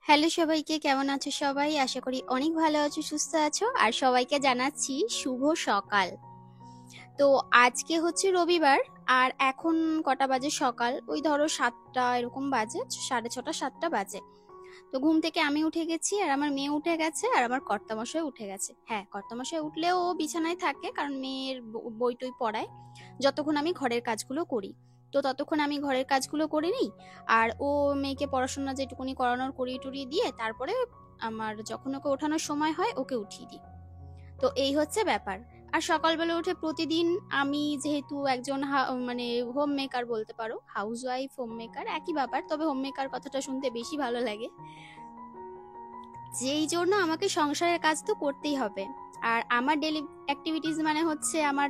Hello সবাইকে, কেমন আছো সবাই? আশা করি অনেক ভালো আছো, সুস্থ আছো। আর সবাইকে জানাচ্ছি শুভ সকাল। তো আজকে হচ্ছে রবিবার। আর এখন কটা বাজে? সকাল ওই ধরো 7টা এরকম বাজে, 6:30 7টা বাজে। তো ঘুম থেকে আমি উঠে গেছি, আর আমার মেয়ে উঠে গেছে, আর আমার কর্তামশাই উঠে গেছে। হ্যাঁ, কর্তামশাই উঠলেও ও বিছানায় থাকে, কারণ মেয়ের বই টই পড়ায় যতক্ষণ আমি ঘরের কাজগুলো করি। তো ততক্ষণ আমি ঘরের কাজগুলো করে নিই। আর ও মেয়েকে পড়াশোনা যেটুকুনি করানোর করিয়ে টরিয়ে দিয়ে তারপরে আমার যখন ওকে ওঠানোর সময় হয় ওকে উঠিয়ে দিই। তো এই হচ্ছে ব্যাপার। আর সকালবেলা উঠে প্রতিদিন আমি যেহেতু একজন মানে হোম মেকার বলতে পারো, হাউস ওয়াইফ হোম মেকার একই ব্যাপার, তবে হোম মেকার কথাটা শুনতে বেশি ভালো লাগে। যেই জন্য আমাকে সংসারের কাজ তো করতেই হবে। আর আমার ডেলি অ্যাক্টিভিটিস মানে হচ্ছে আমার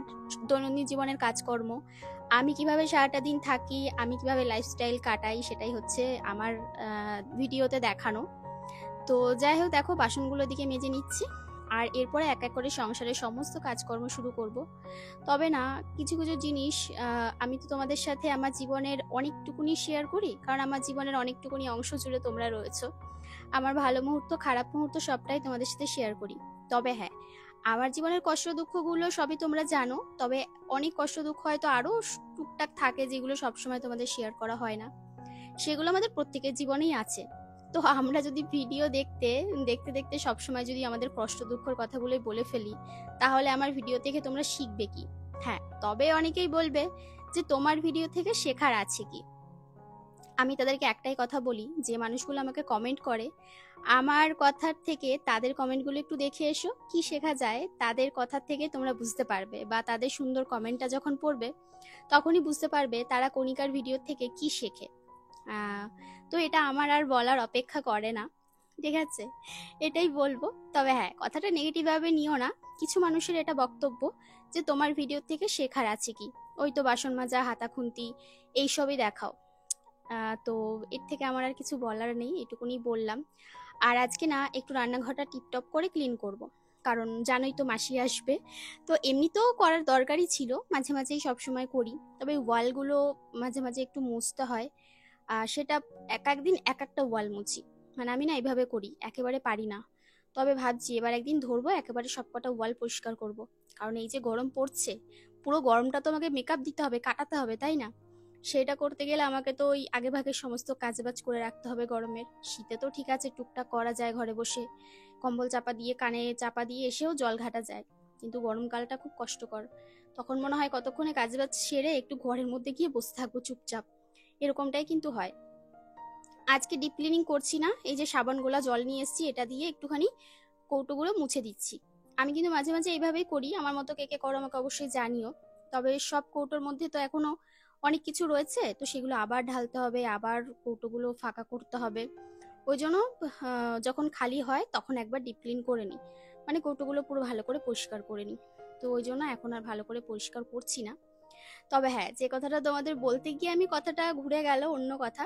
দৈনন্দিন জীবনের কাজকর্ম। আমি কিভাবে সারাটা দিন থাকি, আমি কিভাবে লাইফস্টাইল কাটাই, সেটাই হচ্ছে আমার ভিডিওতে দেখানো। তো যাই হোক, দেখো বাসনগুলো দিকে মেজে নিচ্ছি। আর এরপরে এক এক করে সংসারের সমস্ত কাজকর্ম শুরু করব। তবে না, কিছু কিছু জিনিস আমি তো তোমাদের সাথে আমার জীবনের অনেকটুকুনি শেয়ার করি, কারণ আমার জীবনের অনেকটুকুনি অংশ জুড়ে তোমরা রয়েছো। আমার ভালো মুহূর্ত খারাপ মুহূর্ত সবটাই তোমাদের সাথে শেয়ার করি। তবে হ্যাঁ, আমার জীবনের কষ্ট দুঃখগুলো সবই তোমরা জানো, তবে অনেক কষ্ট দুঃখ হয়তো আরো টুকটাক থাকে যেগুলো সবসময় তোমাদের শেয়ার করা হয় না। সেগুলো আমাদের প্রত্যেকের জীবনেই আছে। তো আমরা যদি ভিডিও দেখতে দেখতে দেখতে সবসময় যদি আমাদের কষ্ট দুঃখের কথাগুলোই বলে ফেলি, তাহলে আমার ভিডিও থেকে তোমরা শিখবে কি? হ্যাঁ, তবে অনেকেই বলবে যে তোমার ভিডিও থেকে শেখার আছে কি। আমি তাদেরকে একটাই কথা বলি, যে মানুষগুলো আমাকে কমেন্ট করে, আমার কথার থেকে তাদের কমেন্টগুলো একটু দেখে এসো, কি শেখা যায় তাদের কথার থেকে তোমরা বুঝতে পারবে, বা তাদের সুন্দর কমেন্টটা যখন পড়বে তখনই বুঝতে পারবে তারা কণিকার ভিডিও থেকে কি শেখে। আহ, তো এটা আমার আর বলার অপেক্ষা করে না, ঠিক আছে? এটাই বলবো। তবে হ্যাঁ, কথাটা নেগেটিভ ভাবে নিও না। কিছু মানুষের এটা বক্তব্য যে তোমার ভিডিও থেকে শেখার আছে কি, ওই তো বাসন মাজা, হাতা খুন্তি এইসবই দেখাও। তো এর থেকে আমার আর কিছু বলার নেই, এটুকুনি বললাম। আর আজকে না একটু রান্নাঘরটা টিপটপ করে ক্লিন করব, কারণ জানোই তো মাসি আসবে। তো এমনিতেও করার দরকারই ছিল, মাঝে মাঝেই সবসময় করি, তবে ওয়ালগুলো মাঝে মাঝে একটু মুছতে হয়। সেটা এক একদিন এক একটা ওয়াল মুছি। মানে আমি না এইভাবে করি, একেবারে পারি না। তবে ভাবছি এবার একদিন ধরবো, একেবারে সবকটা ওয়াল পরিষ্কার করব। কারণ এই যে গরম পড়ছে, পুরো গরমটা তো আমাকে মেকআপ দিতে হবে, কাটাতে হবে, তাই না? সেটা করতে গেলে আমাকে তো ওই আগে ভাগে সমস্ত কাজবাজ করে রাখতে হবে গরমের। শীতে তো ঠিক আছে, টুকটাক করা যায় ঘরে বসে, কম্বল চাপা দিয়ে কানে চাপা দিয়ে এসেও জল ঘাটা যায়। কিন্তু গরমকালটা খুব কষ্টকর। তখন মনে হয় কতক্ষণে কাজবাজ সেরে একটু ঘরের মধ্যে গিয়ে বসে থাকবো চুপচাপ, এরকমটাই কিন্তু হয়। আজকে ডিপ ক্লিনিং করছি না, এই যে সাবান গোলা জল নিয়ে এসেছি, এটা দিয়ে একটুখানি কৌটোগুলো মুছে দিচ্ছি। আমি কিন্তু মাঝে মাঝে এইভাবেই করি, আমার মতো কে কে করো আমাকে অবশ্যই জানিও। তবে সব কৌটোর মধ্যে তো এখনো অনেক কিছু রয়েছে, তো সেগুলো আবার ঢালতে হবে, আবার কৌটোগুলো ফাঁকা করতে হবে। ওই জন্য যখন খালি হয় তখন একবার ডিপ ক্লিন করে নিই, মানে কৌটোগুলো পুরো ভালো করে পরিষ্কার করে নিই। তো ওই জন্য এখন আর ভালো করে পরিষ্কার করছি না। তবে হ্যাঁ, যে কথাটা তোমাদের বলতে গিয়ে আমি কথাটা ঘুরে গেল অন্য কথা,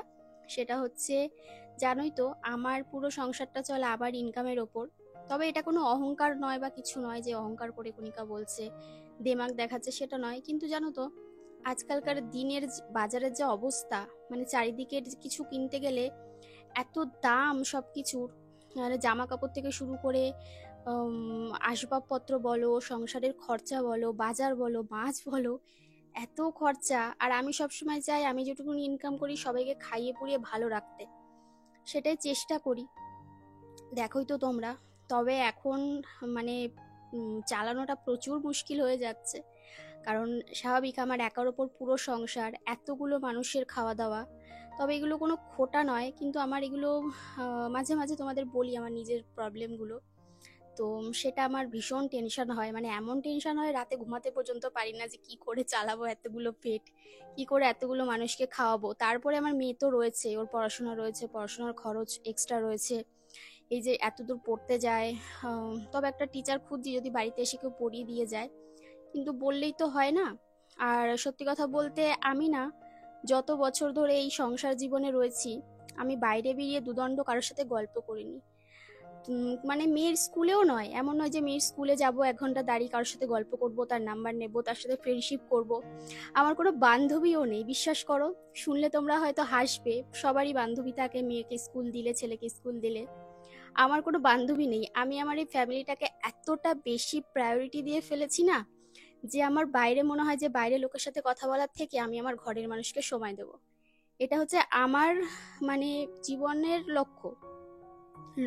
সেটা হচ্ছে, জানোই তো আমার পুরো সংসারটা চলে আবার ইনকামের ওপর। তবে এটা কোনো অহংকার নয় বা কিছু নয় যে অহংকার করে কণিকা বলছে, দেমাগ দেখাচ্ছে, সেটা নয়। কিন্তু জানো তো, আজকালকার দিনের বাজারের যে অবস্থা, মানে চারিদিকে কিছু কিনতে গেলে এত দাম সবকিছুর, মানে জামা কাপড় থেকে শুরু করে আসবাবপত্র বলো, সংসারের খরচা বলো, বাজার বলো, মাছ বলো, এত খরচা। আর আমি সবসময় চাই আমি যেটুকু ইনকাম করি সবাইকে খাইয়ে পরিয়ে ভালো রাখতে, সেটাই চেষ্টা করি, দেখোই তো তোমরা। তবে এখন মানে চালানোটা প্রচুর মুশকিল হয়ে যাচ্ছে, কারণ স্বাভাবিক আমার একার ওপর পুরো সংসার, এতগুলো মানুষের খাওয়া দাওয়া। তবে এগুলো কোনো খোটা নয়, কিন্তু আমার এগুলো মাঝে মাঝে তোমাদের বলি আমার নিজের প্রবলেমগুলো। তো সেটা আমার ভীষণ টেনশন হয়, মানে এমন টেনশন হয় রাতে ঘুমাতে পর্যন্ত পারি না, যে কি করে চালাবো এতগুলো পেট, কি করে এতগুলো মানুষকে খাওয়াবো। তারপরে আমার মেয়ে তো রয়েছে, ওর পড়াশোনা রয়েছে, পড়াশোনার খরচ এক্সট্রা রয়েছে, এই যে এত দূর পড়তে যায়। তবে একটা টিচার খুঁজছি, যদি বাড়িতে এসে কেউ পড়িয়ে দিয়ে যায়, কিন্তু বললেই তো হয় না। আর সত্যি কথা বলতে, আমি না যত বছর ধরে এই সংসার জীবনে রয়েছি, আমি বাইরে বেরিয়ে দুদণ্ড কারোর সাথে গল্প করিনি। মানে মেয়ের স্কুলেও নয়, এমন নয় যে মেয়ের স্কুলে যাব 1 ঘন্টা দাঁড়িয়ে কারোর সাথে গল্প করব, তার নাম্বার নেব, তার সাথে ফ্রেন্ডশিপ করব। আমার কোনো বান্ধবীও নেই, বিশ্বাস করো। শুনলে তোমরা হয়তো হাসবে, সবারই বান্ধবী থাকে, মেয়েকে স্কুল দিলে, ছেলেকে স্কুল দিলে। আমার কোনো বান্ধবী নেই। আমি আমার এই ফ্যামিলিটাকে এতটা বেশি প্রায়োরিটি দিয়ে ফেলেছি না, যে আমার বাইরে মনে হয় যে বাইরে লোকের সাথে কথা বলার থেকে আমি আমার ঘরের মানুষকে সময় দেব। এটা হচ্ছে আমার মানে জীবনের লক্ষ্য।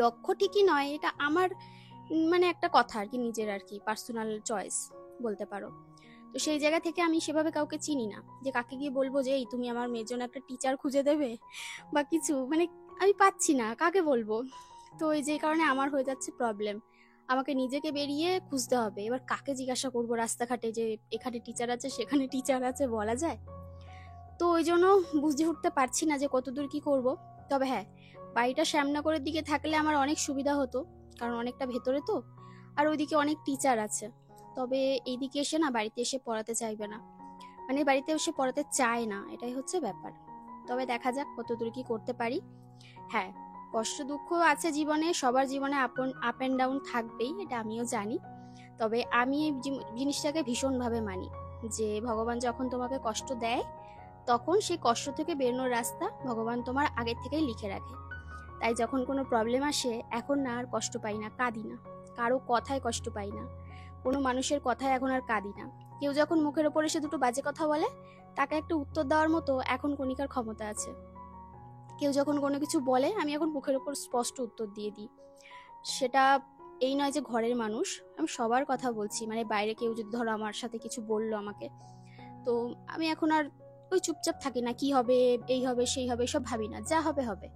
লক্ষ্য ঠিকই নয়, এটা আমার মানে একটা কথা আর কি, নিজের আর কি পার্সোনাল চয়েস বলতে পারো। তো সেই জায়গা থেকে আমি সেভাবে কাউকে চিনি না যে কাকে গিয়ে বলবো যে এই তুমি আমার মেয়ের জন্য একটা টিচার খুঁজে দেবে বা কিছু, মানে আমি পাচ্ছি না কাকে বলবো। তো এই যে কারণে আমার হয়ে যাচ্ছে প্রবলেম, আমাকে নিজেকে বেরিয়ে খুঁজতে হবে। এবার কাকে জিজ্ঞাসা করবো রাস্তাঘাটে যে এখানে টিচার আছে সেখানে টিচার আছে, বলা যায়? তো ওই জন্য বুঝে উঠতে পারছি না যে কতদূর কি করব। তবে হ্যাঁ, বাড়িটা শ্যামনগরের দিকে থাকলে আমার অনেক সুবিধা হতো, কারণ অনেকটা ভেতরে তো, আর ওইদিকে অনেক টিচার আছে। তবে এইদিকে এসে না, বাড়িতে এসে পড়াতে চাইবে না, মানে বাড়িতে এসে পড়াতে চায় না, এটাই হচ্ছে ব্যাপার। তবে দেখা যাক কতদূর কি করতে পারি। হ্যাঁ, কষ্ট দুঃখ আছে জীবনে, সবার জীবনে আপ অ্যান্ড ডাউন থাকবেই, এটা আমিও জানি। তবে আমি এই জিনিসটাকে ভীষণভাবে মানি যে ভগবান যখন তোমাকে কষ্ট দেয়, তখন সেই কষ্ট থেকে বেরোনোর রাস্তা ভগবান তোমার আগের থেকেই লিখে রাখে। তাই যখন কোনো প্রবলেম আসে, এখন না আর কষ্ট পাই না, কাঁদি না, কারো কথায় কষ্ট পাই না, কোনো মানুষের কথায় এখন আর কাঁদি না। কেউ যখন মুখের ওপর এসে দুটো বাজে কথা বলে, তাকে একটা উত্তর দেওয়ার মতো এখন কণিকার ক্ষমতা আছে। কেউ যখন কোনো কিছু বলে, আমি এখন মুখের ওপর স্পষ্ট উত্তর দিয়ে দিই। সেটা এই নয় যে ঘরের মানুষ, আমি সবার কথা বলছি, মানে বাইরে কেউ যদি ধরো আমার সাথে কিছু বললো আমাকে, তো আমি এখন আর ওই চুপচাপ থাকি না, কি হবে এই হবে সেই হবে সব ভাবি না, যা হবে হবে।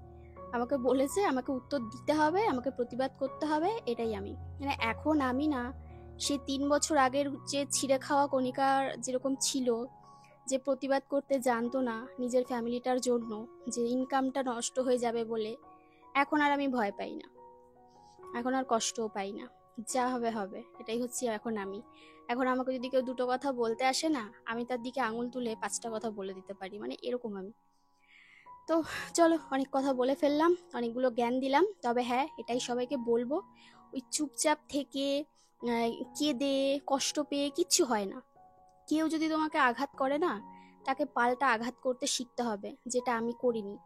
আমাকে বলেছে, আমাকে উত্তর দিতে হবে, আমাকে প্রতিবাদ করতে হবে, এটাই আমি। মানে এখন আমি না, সে 3 বছর আগের যে ছিঁড়ে খাওয়া কণিকার যেরকম ছিল, যে প্রতিবাদ করতে জানতো না নিজের ফ্যামিলিটার জন্য, যে ইনকামটা নষ্ট হয়ে যাবে বলে, এখন আর আমি ভয় পাই না, এখন আর কষ্টও পাই না। যা হবে হবে, এটাই হচ্ছে এখন আমি। এখন আমাকে যদি কেউ দুটো কথা বলতে আসে না, আমি তার দিকে আঙুল তুলে 5টা কথা বলে দিতে পারি, মানে এরকম আমি। তো চলো, অনেক কথা বলে ফেললাম, অনেকগুলো জ্ঞান দিলাম। তবে হ্যাঁ, এটাই সবাইকে বলবো, ওই চুপচাপ থেকে কেঁদে কষ্ট পেয়ে কিচ্ছু হয় না। কেউ যদি তোমাকে আঘাত করে না, তাকে পাল্টা আঘাত করতে শিখতে হবে, যেটা আমি করিনি।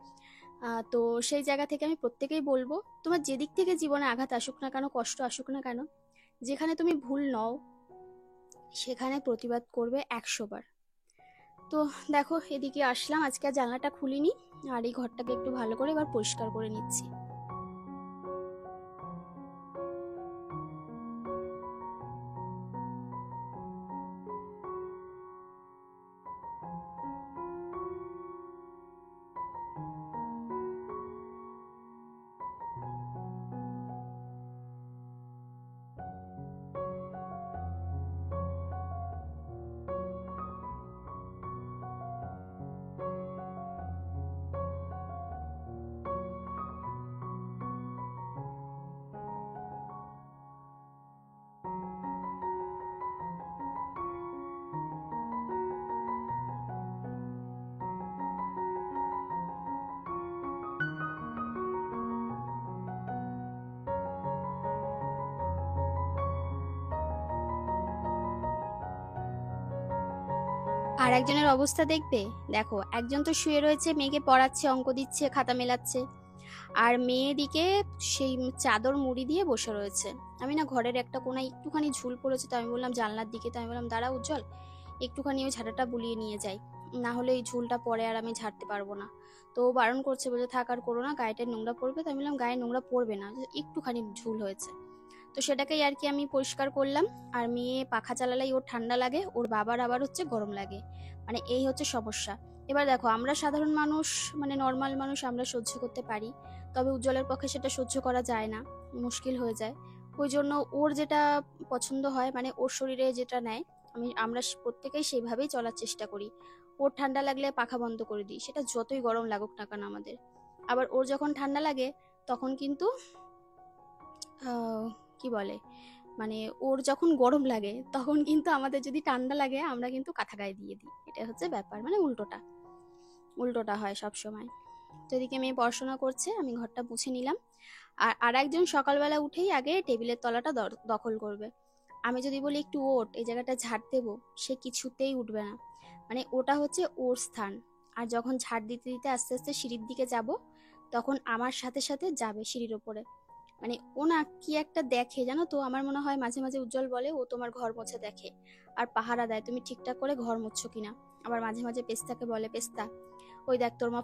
তো সেই জায়গা থেকে আমি প্রত্যেকেই বলবো, তোমার যেদিক থেকে জীবনে আঘাত আসুক না কেন, কষ্ট আসুক না কেন, যেখানে তুমি ভুল নও সেখানে প্রতিবাদ করবে 100 বার। তো দেখো, এদিকে আসলাম, আজকে আর জানলাটা খুলিনি, আর এই ঘরটাকে একটু ভালো করে এবার পরিষ্কার করে নিচ্ছি। আর একজনের অবস্থা দেখবে, দেখো একজন তো শুয়ে রয়েছে, মেয়েকে পড়াচ্ছে, অঙ্ক দিচ্ছে, খাতা মেলাচ্ছে, আর মেয়ে দিকে সেই চাদর মুড়ি দিয়ে বসে রয়েছে। আমি না ঘরের একটা কোনায় একটুখানি ঝুল পড়েছে, তো আমি বললাম জানলার দিকে, তো আমি বললাম দাঁড়া উজ্জ্বল, একটুখানি ওই ঝাঁটাটা বুলিয়ে নিয়ে যাই, না হলে এই ঝুলটা পরে আর আমি ঝাড়তে পারবো না। তো ও বারণ করছে, বলে থাক আর করো না, গায়েটা নোংরা পড়বে। তো আমি বললাম গায়ে নোংরা পড়বে না, একটুখানি ঝুল হয়েছে। তো সেটাকেই আর কি আমি পরিষ্কার করলাম। আর মেয়ে পাখা চালালেই ওর ঠান্ডা লাগে, ওর বাবার আবার হচ্ছে গরম লাগে, মানে এই হচ্ছে সমস্যা। এবার দেখো, আমরা সাধারণ মানুষ, মানে নর্মাল মানুষ, আমরা সহ্য করতে পারি, তবে উজ্জ্বলের পক্ষে সেটা সহ্য করা যায় না, মুশকিল হয়ে যায়। ওই জন্য ওর যেটা পছন্দ হয়, মানে ওর শরীরে যেটা নেয়, আমরা প্রত্যেকেই সেইভাবেই চলার চেষ্টা করি। ওর ঠান্ডা লাগলে পাখা বন্ধ করে দিই, সেটা যতই গরম লাগুক না কেন আমাদের। আবার ওর যখন ঠান্ডা লাগে, তখন কিন্তু কি বলে, মানে ওর যখন গরম লাগে, তখন কিন্তু আমাদের যদি ঠান্ডা লাগে, আমরা কিন্তু কাঁথা গায়ে দিয়ে দিই। এটা হচ্ছে ব্যাপার, মানে উল্টোটা উল্টোটা হয় সব সময়। তো এদিকে মেয়ে পড়াশোনা করছে, আমি ঘরটা মুছে নিলাম। আর আরেকজন সকালবেলা উঠেই আগে টেবিলের তলাটা দখল করবে। আমি যদি বলি একটু ওঠ, এই জায়গাটা ঝাড় দেবো, সে কিছুতেই উঠবে না। মানে ওটা হচ্ছে ওর স্থান। আর যখন ঝাড় দিতে দিতে আস্তে আস্তে সিঁড়ির দিকে যাব, তখন আমার সাথে সাথে যাবে সিঁড়ির ওপরে। মানে ও না কি একটা দেখে জানো তো, আমার মনে হয় মাঝে মাঝে উজ্জ্বল বলে ও তোমার ঘর মোছা দেখে আর পাহারা দেয় তুমি ঠিকঠাক করে ঘর মুছছো কিনা। আবার মাঝে মাঝে পেস্তাকে বলে, পেস্তা ওই দেখ তোর মা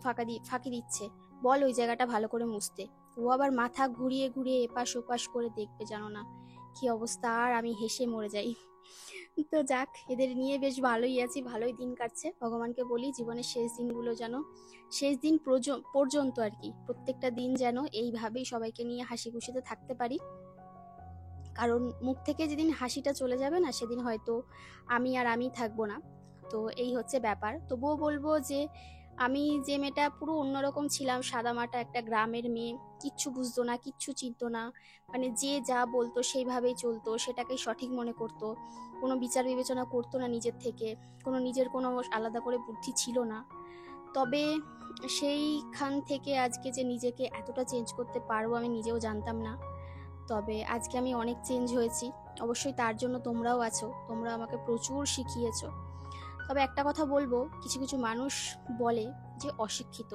ফাঁকি দিচ্ছে, বল ওই জায়গাটা ভালো করে মুছতে। ও আবার মাথা ঘুরিয়ে ঘুরিয়ে এপাশ ওপাশ করে দেখবে, জানো না কি অবস্থা। আর আমি হেসে মরে যাই। তো যাক, এদের নিয়ে বেশ ভালোই আছি, ভালোই দিন কাটছে। ভগবানকে বলি জীবনের শেষ দিনগুলো যেন, শেষ দিন পর্যন্ত আর কি, প্রত্যেকটা দিন যেন এইভাবেই সবাইকে নিয়ে হাসি খুশিতে থাকতে পারি। কারণ মুখ থেকে যেদিন হাসিটা চলে যাবে না, সেদিন হয়তো আমি থাকবো না। তো এই হচ্ছে ব্যাপার। তবুও বলবো যে আমি যে মেয়েটা পুরো অন্যরকম ছিলাম, সাদামাটা একটা গ্রামের মেয়ে, কিচ্ছু বুঝতো না, কিচ্ছু চিনতো না, মানে যে যা বলতো সেইভাবেই চলতো, সেটাকেই সঠিক মনে করতো, কোনো বিচার বিবেচনা করতো না নিজের থেকে, নিজের কোনো আলাদা করে বুদ্ধি ছিল না। তবে সেইখান থেকে আজকে যে নিজেকে এতটা চেঞ্জ করতে পারবো আমি নিজেও জানতাম না। তবে আজকে আমি অনেক চেঞ্জ হয়েছি। অবশ্যই তার জন্য তোমরাও আছো, তোমরা আমাকে প্রচুর শিখিয়েছো। তবে একটা কথা বলবো, কিছু কিছু মানুষ বলে যে অশিক্ষিত,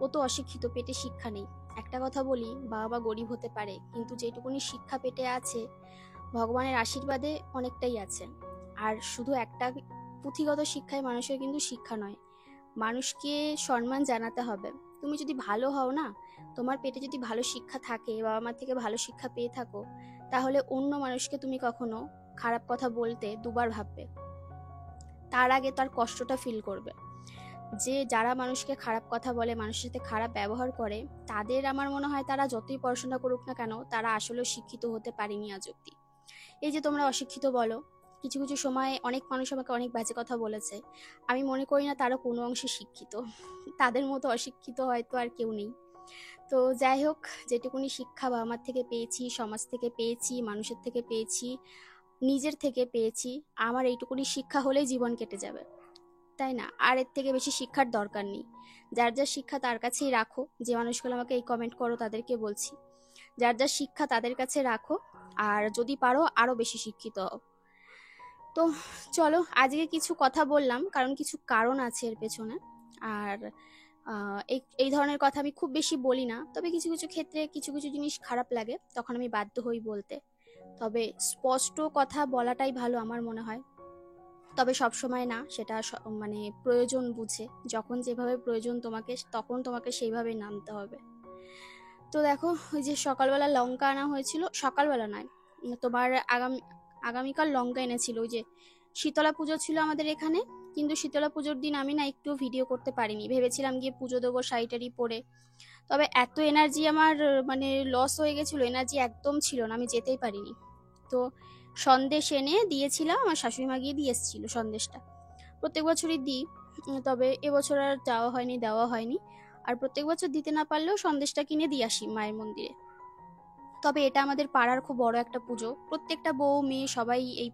ও তো অশিক্ষিত, পেটে শিক্ষা নেই। একটা কথা বলি, বাবা গরিব হতে পারে, কিন্তু যেটুকুনি শিক্ষা পেটে আছে ভগবানের আশীর্বাদে অনেকটাই আছে। আর শুধু একটা পুঁথিগত শিক্ষায় মানুষের কিন্তু শিক্ষা নয়, মানুষকে সম্মান জানাতে হবে। তুমি যদি ভালো হও না, তোমার পেটে যদি ভালো শিক্ষা থাকে, বাবা মার থেকে ভালো শিক্ষা পেয়ে থাকো, তাহলে অন্য মানুষকে তুমি কখনো খারাপ কথা বলতে দুবার ভাববে, তার আগে তার কষ্টটা ফিল করবে। যে যারা মানুষকে খারাপ কথা বলে, মানুষের সাথে খারাপ ব্যবহার করে, তাদের আমার মনে হয় তারা যতই পড়াশোনা করুক না কেন, তারা আসলে শিক্ষিত হতে পারেনি আজ অব্দি। এই যে তোমরা অশিক্ষিত বলো, কিছু কিছু সময় অনেক মানুষ আমাকে অনেক বাজে কথা বলেছে, আমি মনে করি না তারা কোনো অংশে শিক্ষিত। তাদের মতো অশিক্ষিত হয়তো আর কেউ নেই। তো যাই হোক, যেটুকুনি শিক্ষা বাবা মার থেকে পেয়েছি, সমাজ থেকে পেয়েছি, মানুষের থেকে পেয়েছি, নিজের থেকে পেয়েছি, আমার এইটুকুনি শিক্ষা হলেই জীবন কেটে যাবে, তাই না? আর এর থেকে বেশি শিক্ষার দরকার নেই। যার যার শিক্ষা তার কাছেই রাখো। যে মানুষগুলো আমাকে এই কমেন্ট করো তাদেরকে বলছি, যার যার শিক্ষা তাদের কাছে রাখো, আর যদি পারো আরো বেশি শিক্ষিত হও। তো চলো, আজকে কিছু কথা বললাম কারণ কিছু কারণ আছে এর পেছনে। আর এই এই ধরনের কথা আমি খুব বেশি বলি না, তবে কিছু কিছু ক্ষেত্রে কিছু কিছু জিনিস খারাপ লাগে, তখন আমি বাধ্য হই বলতে। তবে স্পষ্ট কথা বলাটাই ভালো আমার মনে হয়। তবে সব সময় না, সেটা মানে প্রয়োজন বুঝে, যখন যেভাবে প্রয়োজন তোমাকে, তখন তোমাকে সেইভাবে নামতে হবে। তো দেখো, ওই যে সকালবেলা লঙ্কা আনা হয়েছিল, সকালবেলা নয়, তোমার আগামীকাল লঙ্কা এনেছিল। ওই যে শীতলা পুজো ছিল আমাদের এখানে, কিন্তু শীতলা পুজোর দিন আমি না একটু ভিডিও করতে পারিনি, ভেবেছিলাম গিয়ে পুজো দেবো শাড়ি পরে। তবে এত এনার্জি আমার মানে লস হয়ে গেছিলো, এনার্জি একদম ছিল না, আমি যেতেই পারিনি। তো সন্দেশ এনে দিয়েছিলাম, আমার শাশুড়ি মা গিয়ে দিয়ে এসেছিল সন্দেশটা। প্রত্যেক বছরই দিই, তবে এবছর আর যাওয়া হয়নি, দেওয়া হয়নি। আর প্রত্যেক বছর দিতে না পারলেও সন্দেশটা কিনে দিয়ে আসি মায়ের মন্দিরে। তবে এটা আমাদের পাড়ার খুব বড় একটা পুজো, প্রত্যেকটা বউ মেয়ে সবাই এই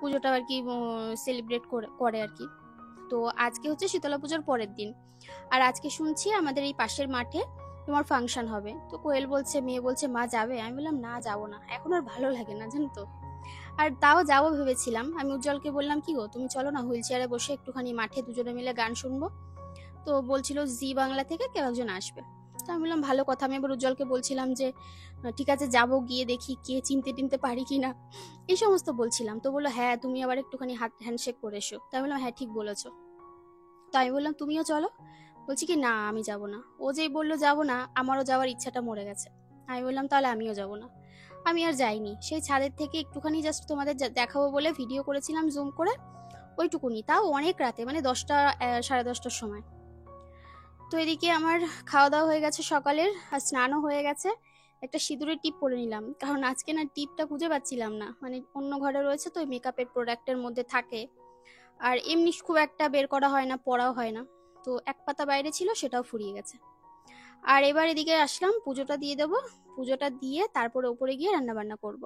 পুজোটা আর কি সেলিব্রেট করে আর কি। তো আজকে হচ্ছে শীতলা পুজোর পরের দিন, আর আজকে শুনছি আমাদের এই পাশের মাঠে তোমার ফাংশন হবে। তো কোয়েল বলছে, মেয়ে বলছে, মা যাবে? আমি বললাম না, যাবো না, এখন আর ভালো লাগে না জানো তো। আর তাও যাবো ভেবেছিলাম। আমি উজ্জ্বলকে বললাম, কি গো তুমি চলো না, হুইল চেয়ারে বসে একটুখানি মাঠে দুজনে মিলে গান শুনবো। তো বলছিল জি বাংলা থেকে কেউ একজন আসবে। তো আমি বললাম ভালো কথা। আমি এবার উজ্জ্বলকে বলছিলাম যে ঠিক আছে, যাবো, গিয়ে দেখি কে চিনতে পারি কিনা, এই সমস্ত বলছিলাম। তো বললো হ্যাঁ তুমি আবার একটুখানি হাত হ্যান্ডশেক করে এসো। তো আমি বললাম হ্যাঁ ঠিক বলেছো। তো আমি বললাম তুমিও চলো। বলছি কি না আমি যাব না। ও যেই বললো যাবো না, আমারও যাওয়ার ইচ্ছাটা মরে গেছে। আমি বললাম তাহলে আমিও যাব না। আমি আর যাইনি। সেই ছাদের থেকে একটুখানি জাস্ট তোমাদের দেখাবো বলে ভিডিও করেছিলাম জুম করে, ওইটুকুনি, তাও অনেক রাতে, মানে 10টা 10:30টার সময়। তো এদিকে আমার খাওয়া দাওয়া হয়ে গেছে সকালের, আর স্নানও হয়ে গেছে। একটা সিঁদুরের টিপ পরে নিলাম, কারণ আজকে না টিপটা খুঁজে পাচ্ছিলাম না, মানে অন্য ঘরে রয়েছে তো, মেকআপের প্রোডাক্টের মধ্যে থাকে, আর এমনি খুব একটা বের করা হয় না, পরাও হয় না। তো এক পাতা বাইরে ছিল, সেটাও ফুরিয়ে গেছে। আর এবার এদিকে আসলাম, পুজোটা দিয়ে দেবো। পুজোটা দিয়ে তারপরে উপরে গিয়ে রান্না বান্না করব।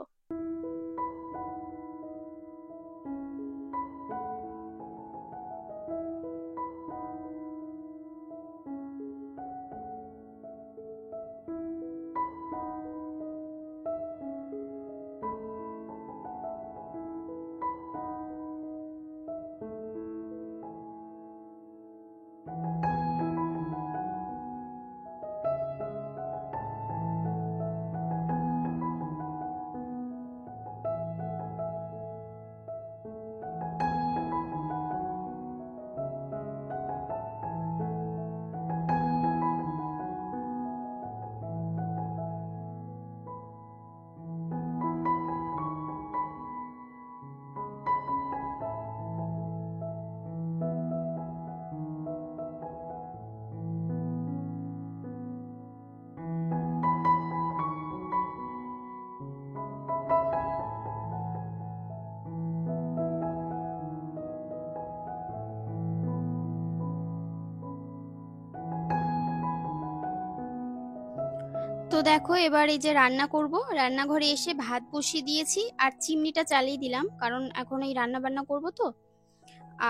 তো দেখো এবার এই যে রান্না করব, রান্নাঘরে এসে ভাত বসিয়ে দিয়েছি আর চিমনিটা চালিয়ে দিলাম, কারণ এখন এই রান্না বান্না করব তো।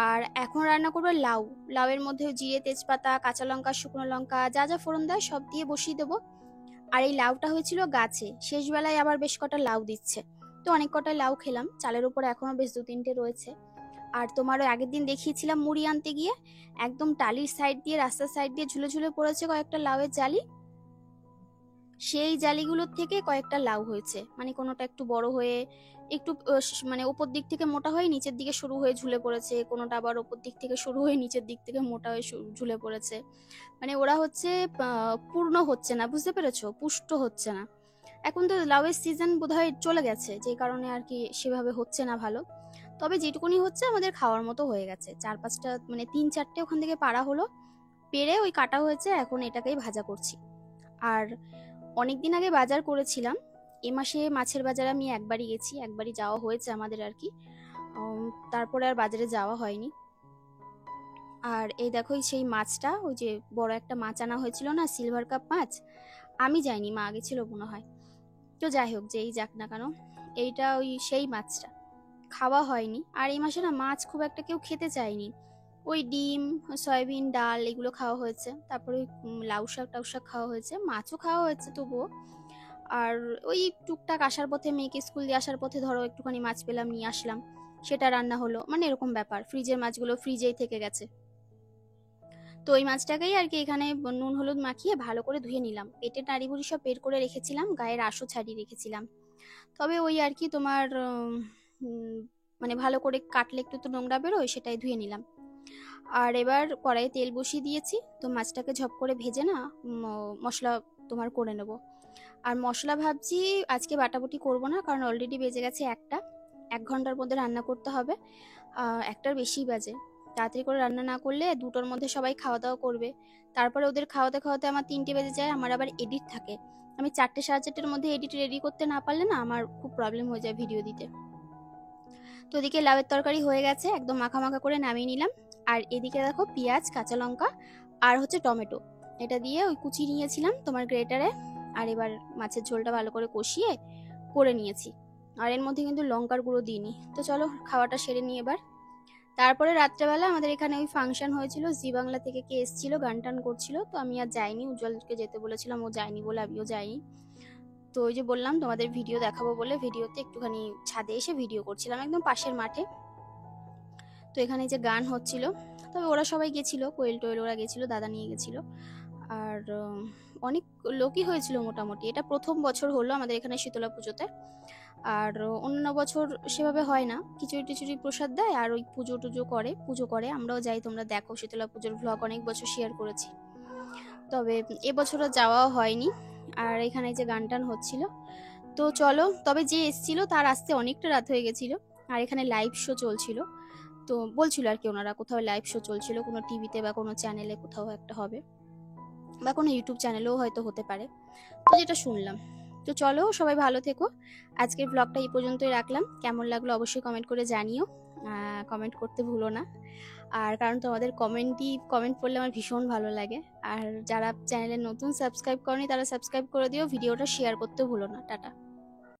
আর এখন রান্না করবো লাউ। লাউয়ের মধ্যে জিরে, তেজপাতা, কাঁচা লঙ্কা, শুকনো লঙ্কা যা যা ফোড়ন দেয় সব দিয়ে বসিয়ে দেবো। আর এই লাউটা হয়েছিল গাছে, শেষ বেলায় আবার বেশ কটা লাউ দিচ্ছে, তো অনেক কটা লাউ খেলাম। চালের উপরে এখনো বেশ 2-3টে রয়েছে। আর তোমার ওই আগের দিন দেখিয়েছিলাম মুড়ি আনতে গিয়ে একদম টালির সাইড দিয়ে, রাস্তার সাইড দিয়ে ঝুলে ঝুলে পড়েছে কয়েকটা লাউয়ের জালি। সেই জালিগুলোর থেকে কয়েকটা লাউ হয়েছে, মানে কোনোটা একটু বড় হয়ে একটু মানে ওপর দিক থেকে মোটা হয়ে নিচের দিকে শুরু হয়ে ঝুলে পড়েছে, কোনোটা আবার ওপর দিক থেকে শুরু হয়ে নিচের দিক থেকে মোটা হয়ে ঝুলে পড়েছে। মানে ওরা হচ্ছে পূর্ণ হচ্ছে না, বুঝতে পেরেছো, পুষ্ট হচ্ছে না। এখন তো লাউয়ের সিজন বোধহয় চলে গেছে, যে কারণে আর কি সেভাবে হচ্ছে না ভালো। তবে যেটুকুনি হচ্ছে আমাদের খাওয়ার মতো হয়ে গেছে। 4-5টা মানে 3-4টে ওখান থেকে পাড়া হলো, পেরে ওই কাটা হয়েছে, এখন এটাকেই ভাজা করছি। আর অনেকদিন আগে বাজার করেছিলাম, এ মাসে মাছের বাজার আমি একবারই গেছি, একবারই যাওয়া হয়েছে আমাদের আর কি। তারপরে আর বাজারে যাওয়া হয়নি। আর এই দেখো সেই মাছটা, ওই যে বড় একটা মাছ আনা হয়েছিল না, সিলভার কাপ মাছ, আমি যাইনি, মা গেছিল মনে হয়। তো যাই হোক, যেই যাক না কেন, এইটা ওই সেই মাছটা খাওয়া হয়নি। আর এই মাসে না মাছ খুব একটা কেউ খেতে চায়নি, ওই ডিম, সয়াবিন, ডাল এগুলো খাওয়া হয়েছে, তারপরে ওই লাউ শাক টাউ শাক খাওয়া হয়েছে, মাছও খাওয়া হয়েছে তবুও। আর ওই টুকটাক আসার পথে, মেয়েকে স্কুল দিয়ে আসার পথে ধরো একটুখানি মাছ পেলাম, নিয়ে আসলাম, সেটা রান্না হলো, মানে এরকম ব্যাপার। ফ্রিজের মাছগুলো ফ্রিজেই থেকে গেছে, তো ওই মাছটাকেই আর কি এখানে নুন হলুদ মাখিয়ে ভালো করে ধুয়ে নিলাম। পেটের নাড়িভুড়ি সব বের করে রেখেছিলাম, গায়ের আঁশও ছাড়িয়ে রেখেছিলাম। তবে ওই আর কি তোমার মানে ভালো করে কাটলে একটু তো নোংরা বেরোয়, সেটাই ধুয়ে নিলাম। আর এবার কড়াইয়ে তেল বসিয়ে দিয়েছি, তো মাছটাকে ঝপ করে ভেজে না মশলা তোমার করে নেব। আর মশলা ভাবছি আজকে বাটাবুটি করব না, কারণ অলরেডি বেজে গেছে 1 ঘন্টার মধ্যে রান্না করতে হবে। 1টার বেশি বাজে, তাড়াতাড়ি করে রান্না না করলে 2টোর মধ্যে সবাই খাওয়া দাওয়া করবে, তারপরে ওদের খাওয়াতে খাওয়াতে আমার 3টে বেজে যায়। আমার আবার এডিট থাকে, আমি 4টে 4:30টার মধ্যে এডিট রেডি করতে না পারলে না আমার খুব প্রবলেম হয়ে যায় ভিডিও দিতে। তো ওদিকে লাউয়ের তরকারি হয়ে গেছে, একদম মাখা মাখা করে নামিয়ে নিলাম। আর এদিকে দেখো পেঁয়াজ, কাঁচা লঙ্কা আর হচ্ছে টমেটো, এটা দিয়ে ওই কুচি নিয়েছিলাম তোমার গ্রেটারে। আর এবার মাছের ঝোলটা ভালো করে কষিয়ে করে নিয়েছি। আর এর মধ্যে কিন্তু লঙ্কার গুঁড়ো দিইনি। তো চলো খাওয়াটা সেরে নিই এবার। তারপরে রাত্রেবেলা আমাদের এখানে ওই ফাংশন হয়েছিল, জি বাংলা থেকে কে এসেছিল, গান টান করছিল, তো আমি আর যাইনি, উজ্জ্বলকে যেতে বলেছিলাম, ও যায়নি বলে আমিও যাইনি। তো ওই যে বললাম তোমাদের ভিডিও দেখাবো বলে, ভিডিওতে একটুখানি ছাদে এসে ভিডিও করছিলাম একদম পাশের মাঠে। তো এখানে যে গান হচ্ছিল, তবে ওরা সবাই গেছিল, কোয়েল টোয়েল ওরা গেছিল, দাদা নিয়ে গেছিল। আর অনেক লোকই হয়েছিল মোটামুটি। এটা প্রথম বছর হলো আমাদের এখানে শীতলা পুজোতে। আর অন্য বছর সেভাবে হয় না, খিচুড়ি টিচুড়ি প্রসাদ দেয় আর ওই পুজো টুজো করে, পুজো করে, আমরাও যাই, তোমরা দেখো শীতলা পুজোর ভ্লগ অনেক বছর শেয়ার করেছি। তবে এবছরও যাওয়াও হয়নি। আর এখানে যে গান টান হচ্ছিল, তো চলো, তবে যে এসছিল তার আসতে অনেকটা রাত হয়ে গেছিল। আর এখানে লাইভ শো চলছিল, তো বলছিল আর কি ওনারা কোথাও লাইভ শো চলছিল, কোনো টিভিতে বা কোনো চ্যানেলে কোথাও একটা হবে, বা কোনো ইউটিউব চ্যানেলেও হয়তো হতে পারে, তো যেটা শুনলাম। তো চলো সবাই ভালো থেকো, আজকের ব্লগটা এই পর্যন্তই রাখলাম। কেমন লাগলো অবশ্যই কমেন্ট করে জানিও, কমেন্ট করতে ভুলো না। আর কারণ তোমাদের কমেন্ট পড়লে আমার ভীষণ ভালো লাগে। আর যারা চ্যানেলে নতুন সাবস্ক্রাইব করনি তারা সাবস্ক্রাইব করে দিও, ভিডিওটা শেয়ার করতে ভুলো না। টাটা।